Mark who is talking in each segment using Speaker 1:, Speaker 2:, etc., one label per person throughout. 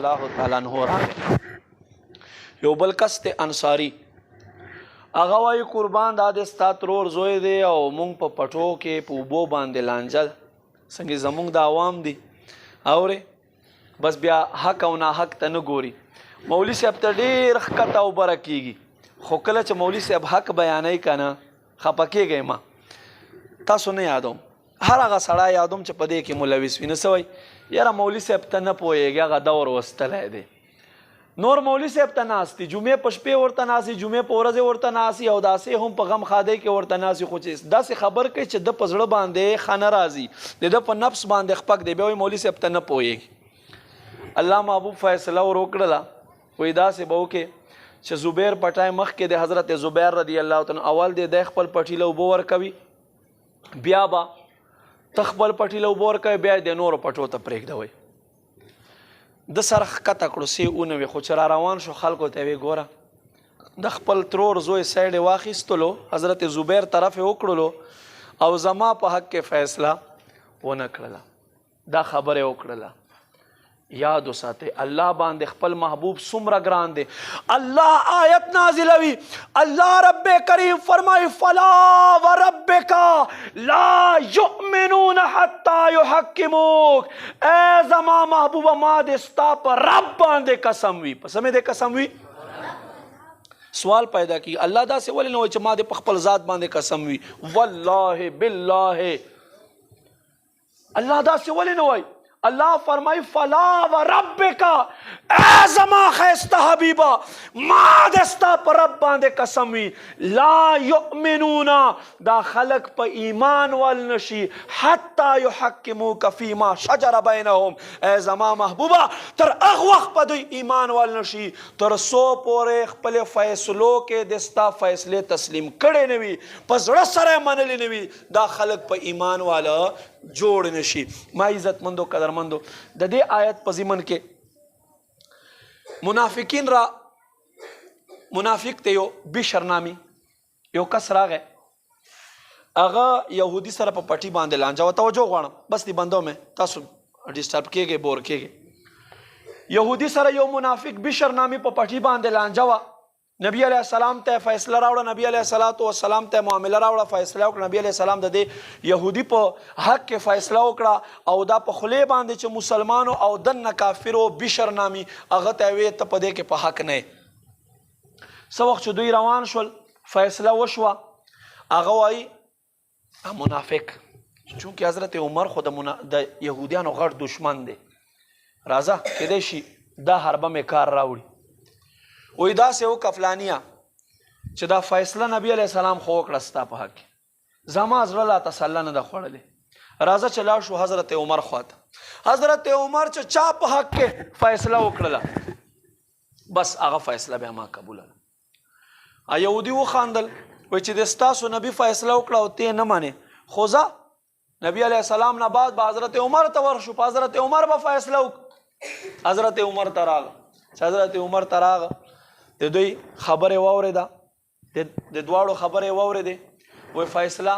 Speaker 1: الله تعالی عنہ راغی. یو بل کس ته انصاری هغه وایي قربان دا د ستا ترور زوی دی او مونږ په پټو کې په اوبو باندې لانجه څنګه زمونږ د عوام دي اورې بس بیا حق او ناحق ته نه ګوري. مولوي صاحب ته ډېر ښکته اوبره کېږي خو کله چې مولوي صاحب حق بیانوي که نه خفه کېږئ ما تاسو نه یادوم هر هغه سړی یادوم چې په دې کې ملوث وي. نه څه وایي یاره مولوي صاحب ته نه پوهېږي هغه دور وستلی دی. نور مولوي صاحب ته ناست دي جمعې په شپې ورته ناست دي جمعې په ورځې ورته ناست او داسې هم په غم خادۍ کې ورته ناست خو چې داسې خبر کوي چې د په زړه باندې ښه نه راځي د ده په نفس باندې خپک دی بیا وایي مولوي صاحب ته نه پوهېږي. الله محبوب فیصله ور وکړله وایي داسې به وکړې چې زبیر پټای مخکې د حضرت زبیر رضی الله تعالی اول دی خپل پټیله اوبه ورکوي بیا به ته خپل پټیله اوبه ورکوي بیا د نورو پټو ته پرېږدوئ. د سره ښکته کړو سی اونوي خو چې را روان شو خلکو ته یې ګوره د خپل ترور زوی سایډ یې واخیستلو حضرت زبیر طرف یې وکړلو او زما په حق کې فیصله ونه کړله دا خبره یې وکړله. یاد وساتئ الله باندې خپل محبوب څومره ګران دی. الله آیت نازلوي الله رب کریم فرمای فلا وربک لا یؤمنون حتی یحکموک اے زما محبوبه ما د ستا په رب باندې قسم وي په سمې د قسم وي سوال پیدا کی الله داسې ولې نه وایي چې ما د په خپل ذات باندې قسم وي والله بالله الله داسې ولې نه وایي. الله فرمای فلا وربک اے زما خیسته حبیبا ما دستا پر رب باندې قسم وی لا یؤمنون دا خلق په ایمان ول نشي حتی یحکموک فیما شجر بینهم اے زما محبوبا تر هغه وخت په دوی ایمان ول نشي تر سو پورې خپل فیصلو کې دستا فیصله تسلیم کړي نه وي په زړه سره منلي نه وي دا خلق په ایمان والا جوړ نشي. ما عزت مندو قدرمندو د دې آیت په ضمن کې منافقین را منافق ته یو بشر نامي یو کس راغی هغه یهودي سره په پټي باندې لانجه و توجه غواړم بس دی بندو مې تاسو ډسټرب کېږئ بور کېږئ. یهودي سره یو منافق بشر نامي په پټي باندې لانجه و نبی علیہ السلام ته فیصله راوړه نبی علیہ السلام ته معامله راوړه فیصله وکړه نبی علیہ السلام د دې یهودي په حق کې فیصله وکړه او دا په خولې باندې چې مسلمانو او دنه کافرو بشر نامي هغه ته وی ته په دې کې په حق نه څه وخت چې دوی روان شول فیصله وشوه هغه وایي منافق چونکې حضرت عمر خو د یهودیانو غټ دشمن دی راځه کېدای شي دا حربه مې کار راوړي وی داسې وکړه فلانیه چې دا فیصله نبی علیہ السلام خو وکړه ستا په حق کې زما زړه لا تسله نه ده خوړلې راځه چې لاړ شو حضرت عمر خواته حضرت عمر چې چا په حق کې فیصله وکړله بس هغه فیصله بیا ما قبوله. یهودي وخاندل وی چې د ستاسو نبی فیصله وکړه او ته نه منې خو ځه نبی علیہ السلام نه بعد به حضرت عمر ته ورشو په حضرت عمر به فیصله وکړه. حضرت عمر ته راغله چې حضرت عمر ته راغه د دوی خبرې واورېده د دواړو خبرې واورېدې وایي فیصله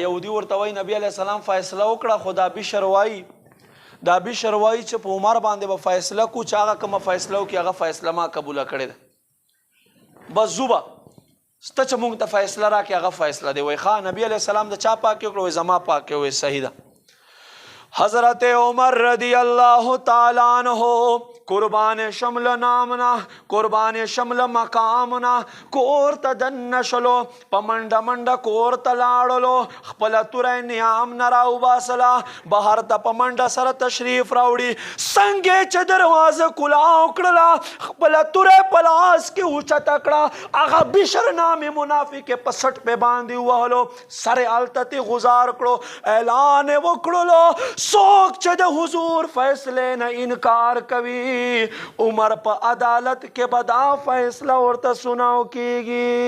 Speaker 1: یهودي ورته وایي نبی علیه السلام فیصله وکړه خو دا بشر وایي چې په عمر باندې به فیصله کو چې هغه کومه فیصله وکړي هغه فیصله ما قبوله کړې ده بس زوبه سته چې مونږ ته فیصله راکړي هغه فیصله دی. وایي ښه نبی علیه السلام د چا پاک وکړه وایي زما پاک وایي صحیح ده. حضرت عمر رضی اللہ تعالیٰ عنہ قربان شمل نامنا قربان شمل مقامنا کور تا دن شلو پا منڈا منڈا کور تا لاڑلو خپل تورای نیام نراو باسلا بہر تا پا منڈا سر تشریف راوڑی سنگے چه درواز کلا اکڑلا خپل تورای پلاس کی اوچا تکڑا آغا بشر نامی منافق کے پسٹ پہ باندی وحلو سر آلتتی غزار کڑو اعلان وکڑلو سوک چه ده حضور فیصلے نه انکار کوي عمر په عدالت کې بدا فیصله ورته سناو کیږي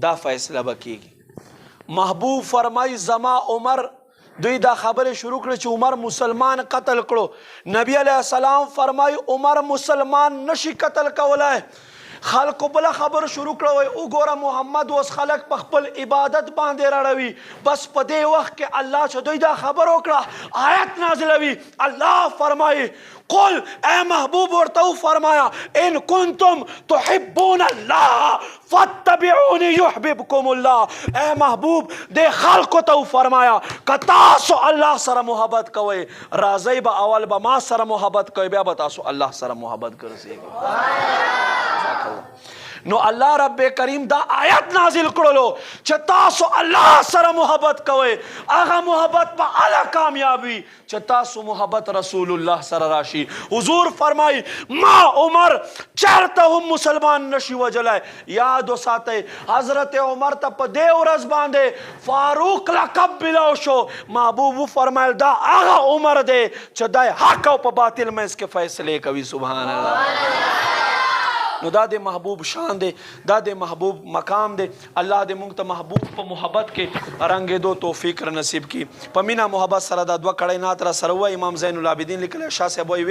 Speaker 1: دا فیصله به کیږي. محبوب فرمای زما عمر دوی دا خبر شروع کړه چې عمر مسلمان قتل کړو نبی علیہ السلام فرمای عمر مسلمان نشي قتل کولای خلکو بل خبر شروع کړو وګوره محمد اوس خلک په خپل عبادت باندې راړوي بس په دې وخت کې الله چې دوی دا خبر وکړه آیت نازلوي الله فرمایي قل اے محبوب ورته فرمایا ان کنتم تحبون الله فاتبعوني يحببكم الله اے محبوب دې خلکو ته فرمایا که تاسو الله سره محبت کوئ راځئ به اول به ما سره محبت کوئ بیا به تاسو الله سره محبت ګرځئ نو الله رب کریم دا آیت نازل کړلو چې تاسو الله سره محبت کوئ هغه محبت په اعلی کامیابی چې تاسو محبت رسول الله سره راشي حضور فرمای ما عمر چرته هم مسلمان نشي وجلای یاد وساتئ حضرت عمر ته په دې ورځ باندې فاروق لقب ملاو شو محبوب فرمایل دا هغه عمر دی چې دا حق او په باطل منځ کې فیصله کوي سبحان الله نو دا د محبوب شان دی دا د محبوب مقام دی الله دې موږ ته محبوب په محبت کې رنګېدو توفیق را نصیب کی په مینا محبت سره دا دوه کړی نات را سره وای امام زین العابدین لیکلی شاه صاحب وای